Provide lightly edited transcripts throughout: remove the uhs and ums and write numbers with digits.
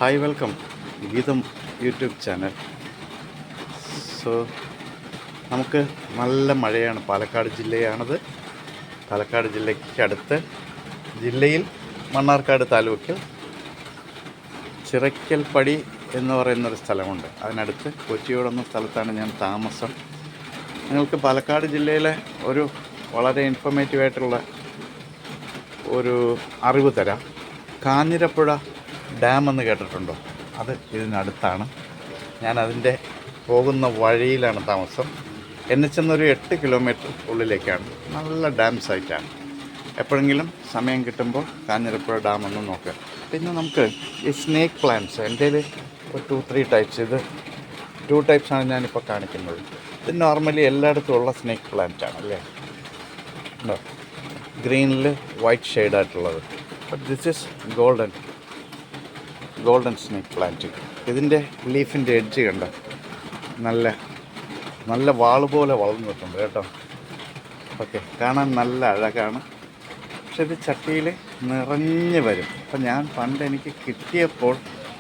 Hi welcome ഗീതം YouTube channel. So നമുക്ക് നല്ല മഴയാണ്. പാലക്കാട് ജില്ലയാണത്. പാലക്കാട് ജില്ലയ്ക്ക് അടുത്ത് ജില്ലയിൽ മണ്ണാർക്കാട് താലൂക്കിൽ ചിറയ്ക്കൽപ്പടി എന്ന് പറയുന്നൊരു സ്ഥലമുണ്ട്. അതിനടുത്ത് കൊച്ചിയോടെന്ന സ്ഥലത്താണ് ഞാൻ താമസം. നിങ്ങൾക്ക് പാലക്കാട് ജില്ലയിലെ ഒരു വളരെ ഇൻഫോർമേറ്റീവായിട്ടുള്ള ഒരു അറിവ് തരാം. കാഞ്ഞിരപ്പുഴ ഡാം എന്ന് കേട്ടിട്ടുണ്ടോ? അത് ഇതിനടുത്താണ്. ഞാൻ അതിൻ്റെ പോകുന്ന വഴിയിലാണ് താമസം. എന്നെ ചെന്നൊരു 8 കിലോമീറ്റർ ഉള്ളിലേക്കാണ്. നല്ല ഡാം സൈറ്റാണ്. എപ്പോഴെങ്കിലും സമയം കിട്ടുമ്പോൾ കാഞ്ഞിരപ്പുഴ ഡാം ഒന്ന് നോക്കുക. പിന്നെ നമുക്ക് ഈ സ്നേക്ക് പ്ലാന്റ്സ് എൻ്റെ ഒരു 2-3 ടൈപ്സ്. ഇത് 2 ടൈപ്സാണ് ഞാനിപ്പോൾ കാണിക്കുന്നത്. ഇത് നോർമലി എല്ലായിടത്തും ഉള്ള സ്നേക്ക് പ്ലാന്റാണ് അല്ലേ? ഉണ്ടോ? ഗ്രീനിൽ വൈറ്റ് ഷെയ്ഡായിട്ടുള്ളത്. But this is golden snake plant. ഇതിൻ്റെ ലീഫിൻ്റെ എഡ്ജ് കണ്ട നല്ല വാള് പോലെ വളർന്നു നിൽക്കുന്നുണ്ട് കേട്ടോ. ഓക്കെ, കാണാൻ നല്ല അഴകാണ്. പക്ഷെ ഇത് ചട്ടിയിൽ നിറഞ്ഞ് വരും. അപ്പം ഞാൻ പണ്ട് എനിക്ക് കിട്ടിയപ്പോൾ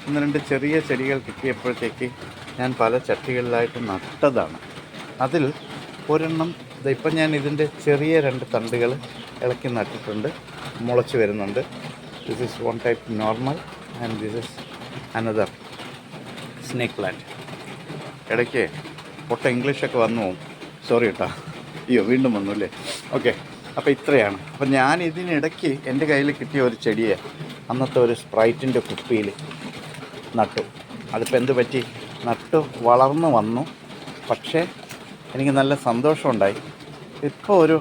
1-2 ചെറിയ ചെടികൾ കിട്ടിയപ്പോഴത്തേക്ക് ഞാൻ പല ചട്ടികളിലായിട്ട് നട്ടതാണ്. അതിൽ ഒരെണ്ണം ഇപ്പം ഞാൻ ഇതിൻ്റെ ചെറിയ 2 തണ്ടുകൾ ഇളക്കി നട്ടിട്ടുണ്ട്. മുളച്ച് വരുന്നുണ്ട്. This is one type normal and this is another snake plant. ഇടയ്ക്ക് പൊട്ട ഇംഗ്ലീഷൊക്കെ വന്നു പോകും. സോറി കേട്ടോ. അയ്യോ, വീണ്ടും വന്നു അല്ലേ? ഓക്കെ, അപ്പോൾ ഇത്രയാണ്. അപ്പം ഞാൻ ഇതിനിടയ്ക്ക് എൻ്റെ കയ്യിൽ കിട്ടിയ ഒരു ചെടിയെ അന്നത്തെ ഒരു സ്പ്രൈറ്റിൻ്റെ കുപ്പിയിൽ നട്ടു. അതിപ്പോൾ എന്ത് പറ്റി? നട്ടു വളർന്നു വന്നു. പക്ഷേ എനിക്ക് നല്ല സന്തോഷമുണ്ടായി. ഇപ്പോൾ ഒരു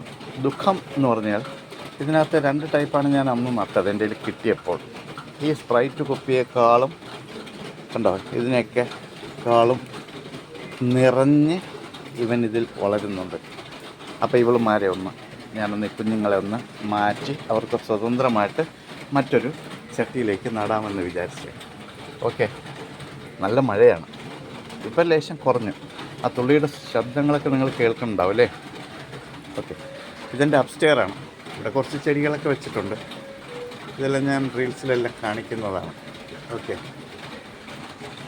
ദുഃഖം എന്ന് പറഞ്ഞാൽ ഇതിനകത്ത് 2 ടൈപ്പാണ് ഞാൻ അന്ന് നട്ടത് എൻ്റെ കയ്യിൽ കിട്ടിയപ്പോൾ. ഈ സ്പ്രൈറ്റ് കുപ്പിയേക്കാളും കണ്ടോ, ഇതിനൊക്കെ കാളും നിറഞ്ഞ് ഇതിൽ വളരുന്നുണ്ട്. അപ്പോൾ ഇവളുമാരെ ഞാനൊന്ന് കുഞ്ഞുങ്ങളെ ഒന്ന് മാറ്റി അവർക്ക് സ്വതന്ത്രമായിട്ട് മറ്റൊരു ചട്ടിയിലേക്ക് നടാമെന്ന് വിചാരിച്ചു. ഓക്കെ, നല്ല മഴയാണ്. ഇപ്പം ലേശം കുറഞ്ഞു. ആ തുള്ളിയുടെ ശബ്ദങ്ങളൊക്കെ നിങ്ങൾ കേൾക്കുന്നുണ്ടാവും അല്ലേ? ഓക്കെ, ഇതെൻ്റെ അപ്സ്റ്റെയറാണ്. ഇവിടെ കുറച്ച് ചെടികളൊക്കെ വെച്ചിട്ടുണ്ട്. ഇതെല്ലാം ഞാൻ റീൽസിലെല്ലാം കാണിക്കുന്നതാണ്. ഓക്കെ,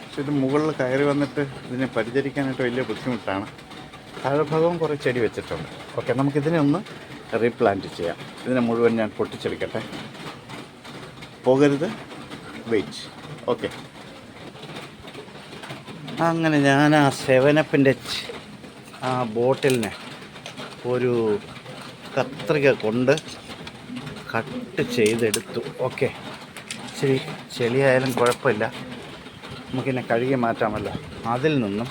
പക്ഷെ ഇത് മുകളിൽ കയറി വന്നിട്ട് ഇതിനെ പരിചരിക്കാനായിട്ട് വലിയ ബുദ്ധിമുട്ടാണ്. താഴെഭാഗവും കുറേ ചെടി വെച്ചിട്ടുണ്ട്. ഓക്കെ, നമുക്കിതിനെ ഒന്ന് റീപ്ലാന്റ് ചെയ്യാം. ഇതിനെ മുഴുവൻ ഞാൻ പൊട്ടിച്ചെടുക്കട്ടെ. പോകരുത്, വെയിറ്റ്. ഓക്കെ, അങ്ങനെ ഞാൻ ആ 7-അപ്പിൻ്റെ ആ ബോട്ടിലിനെ ഒരു കത്രിക കൊണ്ട് കട്ട് ചെയ്തെടുത്തു. ഓക്കെ, ഇച്ചിരി ചെളിയായാലും കുഴപ്പമില്ല, നമുക്കിന്നെ കഴുകി മാറ്റാമല്ലോ. അതിൽ നിന്നും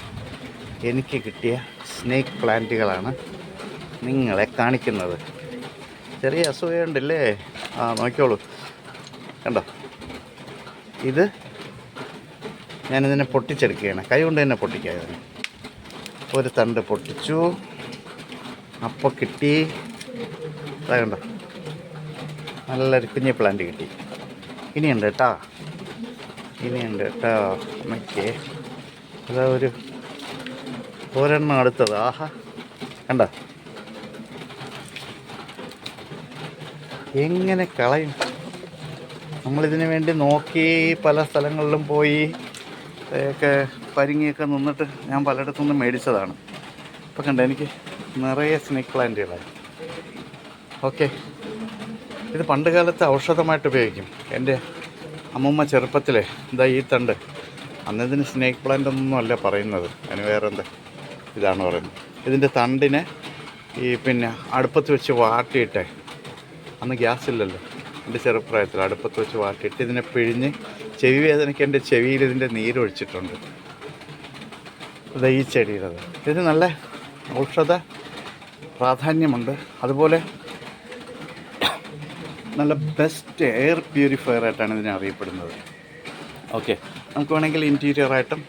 എനിക്ക് കിട്ടിയ സ്നേക്ക് പ്ലാന്റുകളാണ് നിങ്ങളെ കാണിക്കുന്നത്. ചെറിയ അസൂയുണ്ടല്ലേ? നോക്കിയോളൂ, കണ്ടോ? ഇത് ഞാനിതിനെ പൊട്ടിച്ചെടുക്കുകയാണ്. കൈ കൊണ്ട് തന്നെ പൊട്ടിക്കുക. ഒരു തണ്ട് പൊട്ടിച്ചു. അപ്പോൾ കിട്ടി, കണ്ടോ, നല്ലൊരു കുഞ്ഞി പ്ലാന്റ് കിട്ടി. ഇനിയുണ്ട് കേട്ടോ. ഓക്കെ, അതാ ഒരെണ്ണം അടുത്തത്. ആഹാ, കണ്ടോ എങ്ങനെ കളയും? നമ്മളിതിനു വേണ്ടി നോക്കി പല സ്ഥലങ്ങളിലും പോയി ഒക്കെ പരിങ്ങിയൊക്കെ നിന്നിട്ട് ഞാൻ പലയിടത്തുനിന്നും മേടിച്ചതാണ്. ഇപ്പം കണ്ടോ, എനിക്ക് നിറയെ സ്നേക്ക് പ്ലാന്റുകളായി. ഓക്കെ, ഇത് പണ്ട് കാലത്ത് ഔഷധമായിട്ട് ഉപയോഗിക്കും. എൻ്റെ അമ്മൂമ്മ ചെറുപ്പത്തിലെ ഇതാ ഈ തണ്ട്, അന്നിതിന് സ്നേക്ക് പ്ലാന്റ് ഒന്നും അല്ല പറയുന്നത്, അതിന് വേറെന്താ ഇതാണ് പറയുന്നത്. ഇതിൻ്റെ തണ്ടിനെ പിന്നെ അടുപ്പത്ത് വെച്ച് വാട്ടിയിട്ടെ, അന്ന് ഗ്യാസ് ഇല്ലല്ലോ, എൻ്റെ ചെറുപ്രായത്തിൽ അടുപ്പത്ത് വെച്ച് വാട്ടിയിട്ട് ഇതിനെ പിഴിഞ്ഞ് ചെവി വേദനയ്ക്ക് എൻ്റെ ചെവിയിൽ ഇതിൻ്റെ നീരൊഴിച്ചിട്ടുണ്ട്. ഇതാ ഈ ചെടിയുടേത്. ഇതിന് നല്ല ഔഷധ പ്രാധാന്യമുണ്ട്. അതുപോലെ നല്ല ബെസ്റ്റ് എയർ പ്യൂരിഫയർ ആയിട്ടാണ് ഇതിനെ അറിയപ്പെടുന്നത്. ഓക്കെ, നമുക്ക് വേണമെങ്കിൽ ഇൻറ്റീരിയറായിട്ടും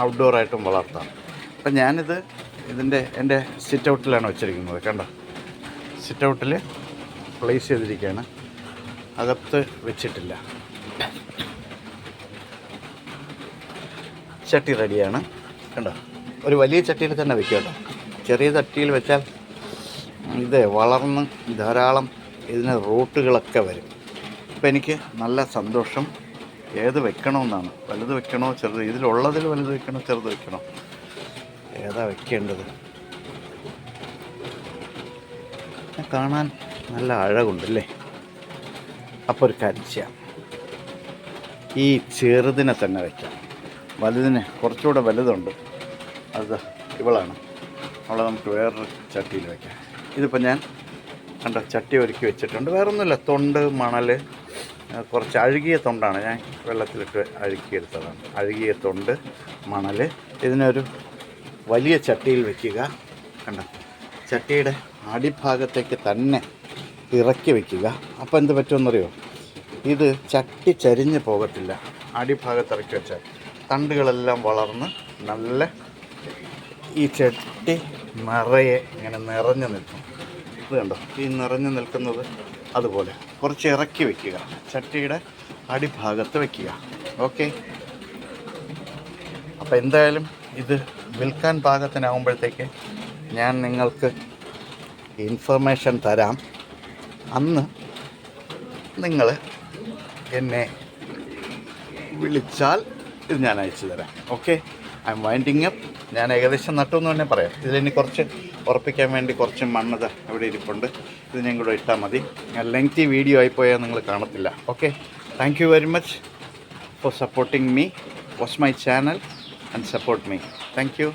ഔട്ട്ഡോറായിട്ടും വളർത്താം. അപ്പം ഞാനിത് എൻ്റെ സിറ്റ് ഔട്ടിലാണ് വെച്ചിരിക്കുന്നത്. കണ്ടോ, സിറ്റ് ഔട്ടിൽ പ്ലേസ് ചെയ്തിരിക്കുകയാണ്, അകത്ത് വെച്ചിട്ടില്ല. ചട്ടി റെഡിയാണ്. കണ്ടോ, ഒരു വലിയ ചട്ടിയിൽ തന്നെ വെക്കുക കേട്ടോ. ചെറിയ ചട്ടിയിൽ വെച്ചാൽ ഇത് വളർന്ന് ധാരാളം ഇതിന് റൂട്ടുകളൊക്കെ വരും. അപ്പോൾ എനിക്ക് നല്ല സന്തോഷം. ഏത് വെക്കണമെന്നാണ്. വലുത് വെക്കണോ ചെറുത്? ഇതിലുള്ളതിൽ വലുത് വെക്കണോ ചെറുത് വെക്കണോ? ഏതാ വെക്കേണ്ടത്? കാണാൻ നല്ല അഴകുണ്ടല്ലേ. അപ്പോൾ ഒരു കാര്യം ചെയ്യാം, ഈ ചെറുതിനെ തന്നെ വയ്ക്കാം. വലുതിന് കുറച്ചുകൂടെ വലുതുണ്ട്, അത് ഇവളാണ്. അവളെ നമുക്ക് വേറൊരു ചട്ടിയിൽ വയ്ക്കാം. ഇതിപ്പോൾ ഞാൻ കണ്ട ചട്ടി ഒരുക്കി വെച്ചിട്ടുണ്ട്. വേറൊന്നുമില്ല, തൊണ്ട്, മണൽ, കുറച്ച് അഴുകിയ തൊണ്ടാണ് ഞാൻ വെള്ളത്തിലിട്ട് അഴുക്കിയെടുത്തതാണ്. അഴുകിയ തൊണ്ട്, മണൽ. ഇതിനൊരു വലിയ ചട്ടിയിൽ വയ്ക്കുക. കണ്ട, ചട്ടിയുടെ അടിഭാഗത്തേക്ക് തന്നെ ഇറക്കി വയ്ക്കുക. അപ്പോൾ എന്ത് പറ്റുമെന്നറിയോ? ഇത് ചട്ടി ചരിഞ്ഞ് പോകത്തില്ല. അടിഭാഗത്ത് ഇറക്കി വെച്ചാൽ തണ്ടുകളെല്ലാം വളർന്ന് നല്ല ഈ ചട്ടി നിറയെ ഇങ്ങനെ നിറഞ്ഞു നിൽക്കും. ഇത് കണ്ടോ, ഈ നിറഞ്ഞു നിൽക്കുന്നത് അതുപോലെ കുറച്ച് ഇറക്കി വയ്ക്കുക, ചട്ടിയുടെ അടിഭാഗത്ത് വയ്ക്കുക. ഓക്കെ. അപ്പോൾ എന്തായാലും ഇത് വിൽക്കാൻ പാകത്തിനാകുമ്പോഴത്തേക്ക് ഞാൻ നിങ്ങൾക്ക് ഇൻഫർമേഷൻ തരാം. അന്ന് നിങ്ങൾ എന്നെ വിളിച്ചാൽ ഇത് ഞാൻ അയച്ചു തരാം. Okay, I M winding up. ഞാൻ ഏകദേശം നട്ടു എന്ന് തന്നെ പറയാം. ഇതിനി കുറച്ച് ഉറപ്പിക്കാൻ വേണ്ടി കുറച്ച് മണ്ണത ഇവിടെ ഇരിപ്പുണ്ട്. ഇത് ഞാൻ കൂടെ ഇട്ടാൽ മതി. ലെങ്തി വീഡിയോ ആയിപ്പോയാൽ നിങ്ങൾ കാണത്തില്ല. Okay, thank you very much for supporting me. Watch my channel and support me. Thank you.